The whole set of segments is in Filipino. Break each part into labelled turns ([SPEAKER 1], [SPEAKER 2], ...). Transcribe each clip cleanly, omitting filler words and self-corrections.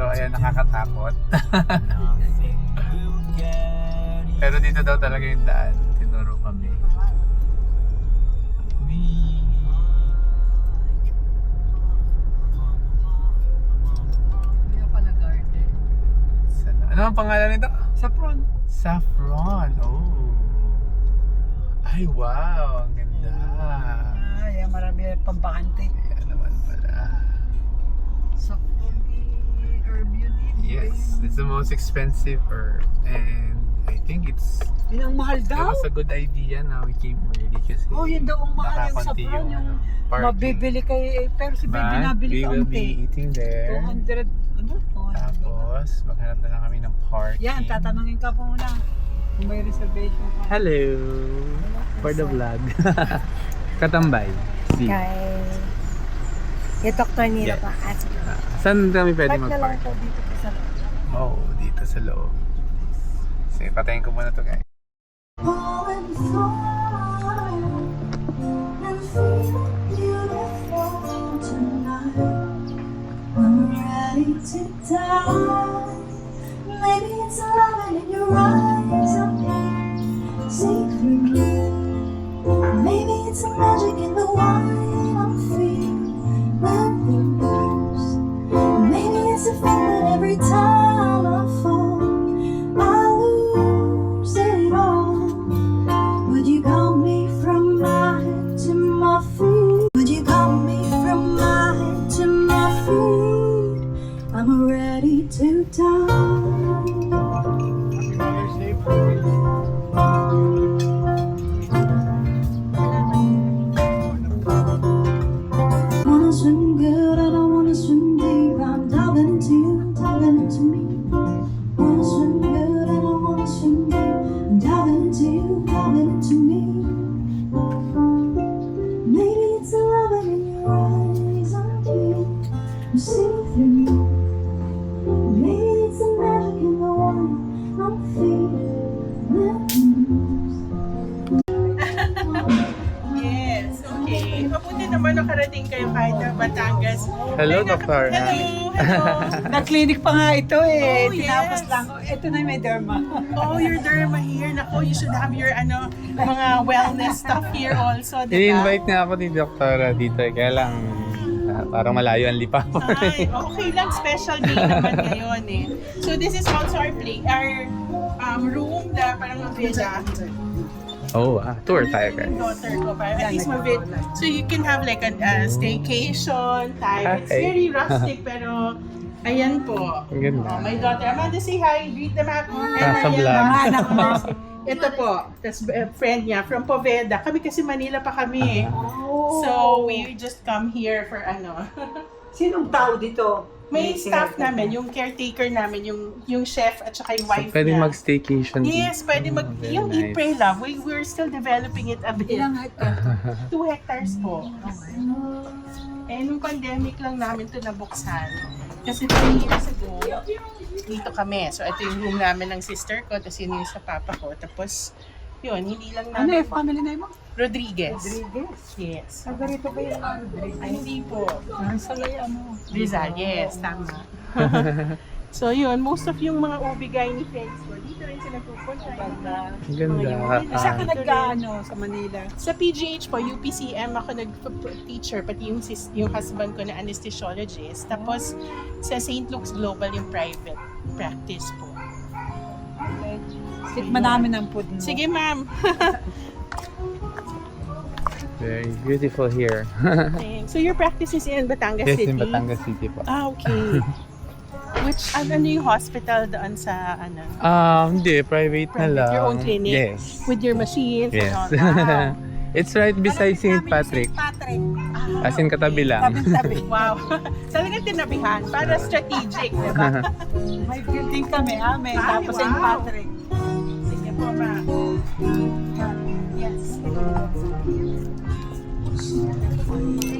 [SPEAKER 1] So ayan, nakakatakot. Pero dito daw talaga yung daan. Tinuro kami. Ano ang pangalan nito?
[SPEAKER 2] Saffron.
[SPEAKER 1] Saffron. Oh. Ay, wow. Ang ganda.
[SPEAKER 2] Ay, marami pampakante.
[SPEAKER 1] Ayan naman pala.
[SPEAKER 2] Saffron herb yun.
[SPEAKER 1] Yes, it's the most expensive herb. And I think it's...
[SPEAKER 2] Yun ang mahal
[SPEAKER 1] It
[SPEAKER 2] daw.
[SPEAKER 1] was a good idea na we came early kasi...
[SPEAKER 2] Oh, yun daw ang mahal yung
[SPEAKER 1] nakakunti
[SPEAKER 2] saffron. Yung
[SPEAKER 1] parking.
[SPEAKER 2] mabibili kay... Pero si Baby
[SPEAKER 1] But
[SPEAKER 2] nabili
[SPEAKER 1] we
[SPEAKER 2] ka
[SPEAKER 1] will be
[SPEAKER 2] unti.
[SPEAKER 1] eating there.
[SPEAKER 2] 200. Ano? 200.
[SPEAKER 1] Tapos, maghanap na lang kami ng parking.
[SPEAKER 2] Yan, tatanungin ka po muna. Kung may reservation ka.
[SPEAKER 1] Hello! For the vlog. Katambay. Si.
[SPEAKER 3] Kay yung doktor nila
[SPEAKER 1] Yes.
[SPEAKER 3] pa at
[SPEAKER 1] Saan kami pwede
[SPEAKER 3] park na lang
[SPEAKER 1] mag-park?
[SPEAKER 3] po dito po sa
[SPEAKER 1] Oh, dito sa loob. Sige, patayin ko muna to guys.
[SPEAKER 4] Maybe it's a love in your eyes, I can't see through. Maybe it's a magic in the wine I'm feeling loose. Maybe it's a feeling every time I fall, I lose it all. Would you call me from my head to my feet? Would you call me from my head to my feet? I'm ready to die. Wanna swim good, I don't wanna swim deep. I'm diving into you, diving into me. Wanna swim good, I don't wanna swim deep. I'm diving into you, diving into me. Maybe it's a love in your eyes, I can't see through. Maybe it's a magic in the one I'm feeling.
[SPEAKER 5] Yes, okay. Mabuti naman nakarating kayo kahit na Batangas.
[SPEAKER 1] Hello,
[SPEAKER 5] Ay,
[SPEAKER 1] Dr.
[SPEAKER 5] Hello.
[SPEAKER 2] Na-clinic pa nga ito eh.
[SPEAKER 5] Oh,
[SPEAKER 2] Tinapos
[SPEAKER 5] yes.
[SPEAKER 2] lang. Ito na may derma.
[SPEAKER 5] Oh, your derma here. Nako, you should have your mga wellness stuff here also, di ba?
[SPEAKER 1] I-invite nga ako ni Doktora dito eh. Kaya lang, parang malayo ang lipa.
[SPEAKER 5] Ay, okay lang. Special day naman ngayon eh. So this is also our room na parang mabeda.
[SPEAKER 1] Oh, tour tayo guys.
[SPEAKER 5] Yung daughter ko, parang at least mabed. So you can have like a staycation type. It's
[SPEAKER 1] Okay.
[SPEAKER 5] very rustic pero ayan po.
[SPEAKER 1] Ang ganda.
[SPEAKER 5] Oh, my daughter. Amanda, say hi. Greet them up.
[SPEAKER 1] Sa vlog.
[SPEAKER 2] Mga anak mo.
[SPEAKER 5] Ito po. Tapos friend niya from Poveda. Kami kasi Manila pa kami.
[SPEAKER 2] Oh.
[SPEAKER 5] So we just come here for
[SPEAKER 2] Sinong tao dito?
[SPEAKER 5] May staff namin, yung caretaker namin, yung chef at saka yung
[SPEAKER 1] So,
[SPEAKER 5] wife
[SPEAKER 1] pwedeng
[SPEAKER 5] niya.
[SPEAKER 1] mag-staycation
[SPEAKER 5] Yes, pwede
[SPEAKER 1] Very
[SPEAKER 5] yung
[SPEAKER 1] nice.
[SPEAKER 5] Eat, Pray, Love. We're still developing it a bit.
[SPEAKER 2] Ilang hectare?
[SPEAKER 5] 2 hectares po. Eh, nung pandemic lang namin ito nabuksan. Kasi 3 years ago, dito kami. So, ito yung room namin ng sister ko, tapos yun yung sa papa ko. Tapos, yun, hindi lang
[SPEAKER 2] Ano
[SPEAKER 5] namin.
[SPEAKER 2] eh, family name mo?
[SPEAKER 5] Rodriguez.
[SPEAKER 2] Rodriguez.
[SPEAKER 5] Yes.
[SPEAKER 2] Taga rito ba yung Rodriguez?
[SPEAKER 5] Ay, hindi po.
[SPEAKER 2] Ang salaya mo.
[SPEAKER 5] Rizal, yes, tama. So yun, most of yung mga OB-GYN friends ko, dito rin sila pupunta.
[SPEAKER 1] Ang ganda.
[SPEAKER 2] Saan ka nag-ano sa Manila?
[SPEAKER 5] Sa PGH po, UPCM, ako nag-teacher, pati yung husband ko na anesthesiologist. Tapos sa St. Luke's Global yung private practice po.
[SPEAKER 2] Tikman namin ang food mo.
[SPEAKER 5] Sige ma'am.
[SPEAKER 1] Very beautiful here.
[SPEAKER 5] Thanks. So your practice is in Batangas
[SPEAKER 1] Yes,
[SPEAKER 5] City?
[SPEAKER 1] in Batangas City po.
[SPEAKER 5] Ah, okay. Which, ano yung hospital doon sa,
[SPEAKER 1] Hindi, private na
[SPEAKER 5] Private,
[SPEAKER 1] lang.
[SPEAKER 5] your own clinic?
[SPEAKER 1] Yes.
[SPEAKER 5] with your machines
[SPEAKER 1] Yes.
[SPEAKER 5] and all? Wow.
[SPEAKER 1] It's right beside St. Patrick. As in katabi lang.
[SPEAKER 2] Tabi-tabi.
[SPEAKER 5] Wow. Talagang tinabihan. Para strategic, di ba?
[SPEAKER 2] May building kami, may
[SPEAKER 5] Ay,
[SPEAKER 2] tapos St.
[SPEAKER 5] wow.
[SPEAKER 2] Patrick.
[SPEAKER 5] Sige po, ma. Yes.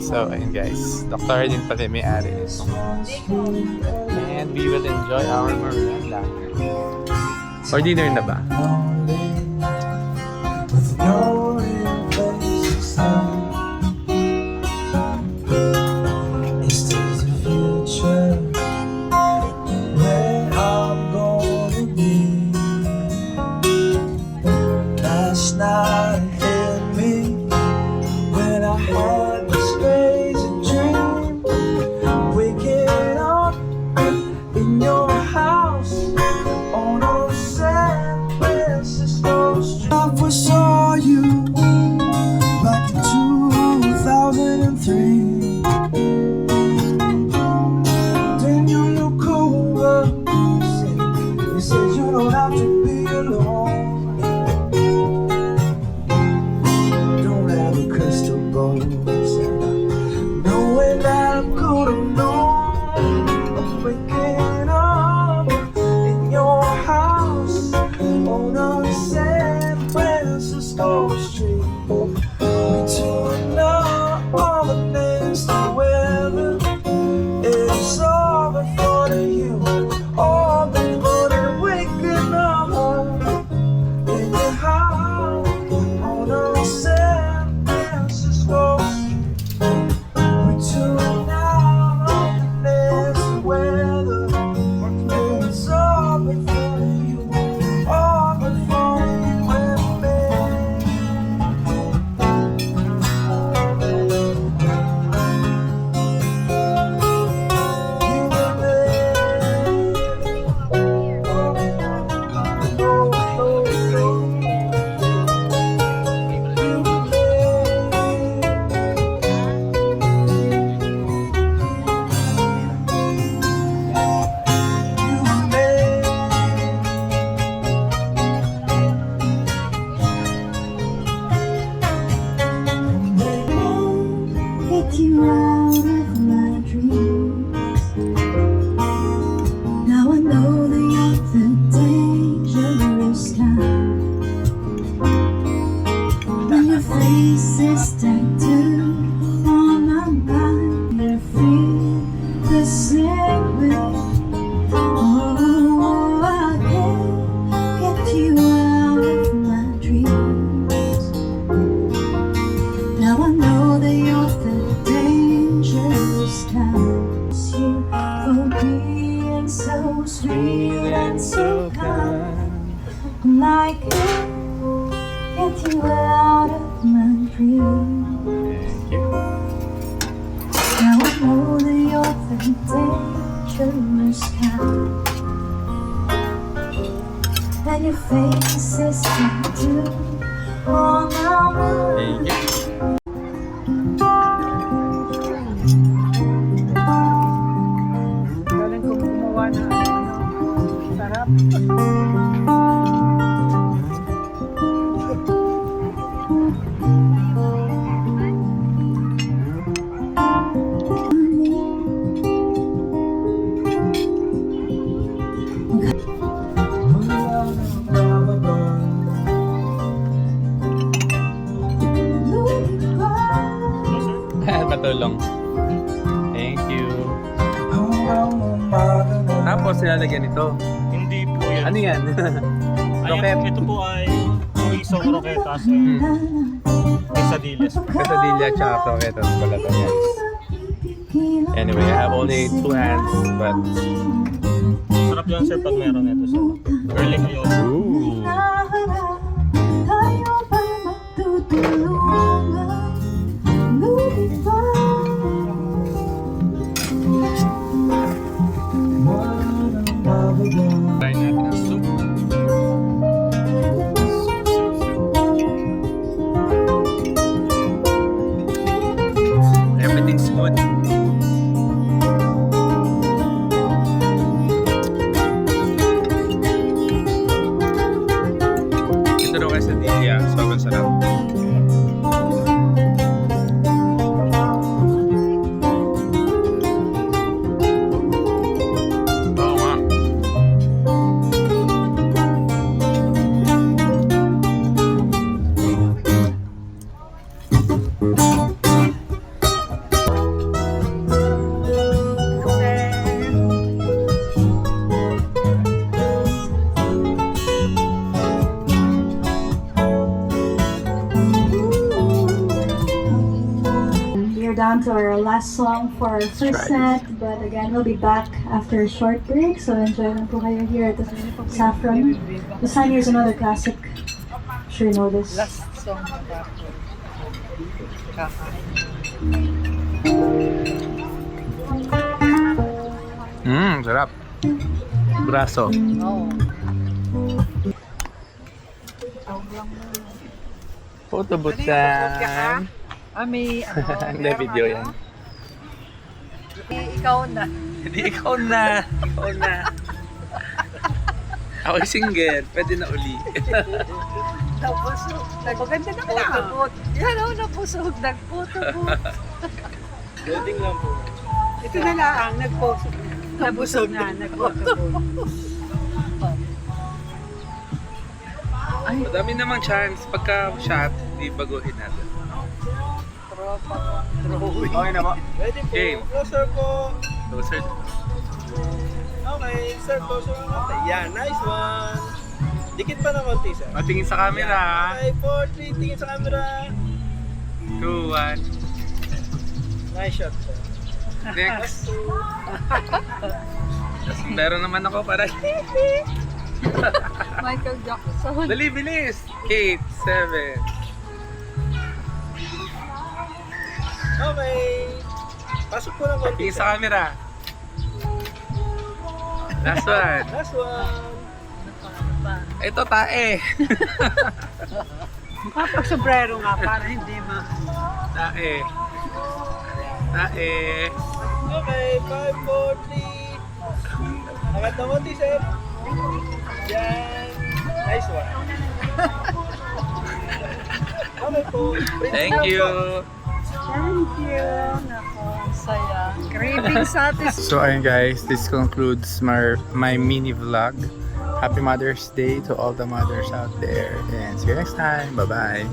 [SPEAKER 1] So, ayun guys. Dr. din pati may-ari nito. And we will enjoy our Maroon later. Or dinner na ba?
[SPEAKER 4] With no real place to stay. Is this the future? so sweet and so kind. Like you, get you out of my dreams.
[SPEAKER 1] Thank you.
[SPEAKER 4] Now I know that you're the dangerous kind, and your face is sister too. Oh, now
[SPEAKER 1] Thank you.
[SPEAKER 2] Galing ko gumawa na sarap.
[SPEAKER 1] Patulong. Thank you. Tapos nilalagyan ito.
[SPEAKER 6] Hindi po yan.
[SPEAKER 1] Ano yan? Rocket.
[SPEAKER 6] Ayan, ito po ay chorizo, croquetas, and quesadillas.
[SPEAKER 1] Quesadilla tsaka croquetas pala to, guys. Anyway, I have only 2 hands, but...
[SPEAKER 6] Sarap yan, sir, pag meron ito, sir. Garlic ayun.
[SPEAKER 1] Ooh!
[SPEAKER 4] tayo ba magtutulungan? Lumipad.
[SPEAKER 1] Try natin ang soup. Everything's good. Ito daw quesadilla. Sobrang sarap. Oo nga.
[SPEAKER 4] We're down to our last song for our first set, but again, we'll be back after a short break, so enjoy lang po kayo here at the Saffron. This time here's another classic. I'm sure you know this.
[SPEAKER 2] Last song na ba? Kakain.
[SPEAKER 1] Sarap. Braso.
[SPEAKER 2] Oo.
[SPEAKER 1] Photo booth
[SPEAKER 2] Ano yung photo ka, ha?
[SPEAKER 1] time.
[SPEAKER 2] May ano.
[SPEAKER 1] Hindi, video yan.
[SPEAKER 2] Ikaw na.
[SPEAKER 1] Hindi, ikaw na. Ikaw na. Ako single. Pwede na uli.
[SPEAKER 2] Napusog. Maganda na photo. Yan o, napusog. Nag-photo-boot.
[SPEAKER 6] Wedding lang po.
[SPEAKER 2] Ito na lang, nag-photo. Nabusog na, nag-photo-boot.
[SPEAKER 1] Madami namang chance. Pagka shot, di baguhin natin.
[SPEAKER 6] Okay na po. Wedding po.
[SPEAKER 1] Game.
[SPEAKER 6] Closer po.
[SPEAKER 1] Closer.
[SPEAKER 6] Okay, sir, closer ng konti. Yan, nice one. Dikit pa ng konti, sir.
[SPEAKER 1] Matingin sa camera.
[SPEAKER 6] Okay, 4, 3, tingin sa camera.
[SPEAKER 1] 2, 1.
[SPEAKER 6] Nice shot, sir.
[SPEAKER 1] Next. Tapos meron naman ako para...
[SPEAKER 2] Michael Jackson.
[SPEAKER 1] Dali, bilis. 8, 7.
[SPEAKER 6] Okay. Pasok po ng konti,
[SPEAKER 1] Tingin
[SPEAKER 6] sir.
[SPEAKER 1] sa camera. Last one.
[SPEAKER 6] Last one.
[SPEAKER 1] Ito, tae.
[SPEAKER 2] Kapag-sombrero nga para hindi
[SPEAKER 1] Tae. Tae.
[SPEAKER 6] Okay, 5, 4, 3. Angat ng konti, sir. Yan. Nice one. Okay po. Print
[SPEAKER 1] Thank
[SPEAKER 6] lang
[SPEAKER 1] you.
[SPEAKER 6] po.
[SPEAKER 2] Thank you. Nako, ang saya. Craving satisfied.
[SPEAKER 1] So ayun guys, this concludes my mini vlog. Happy Mother's Day to all the mothers out there, and see you next time. Bye bye.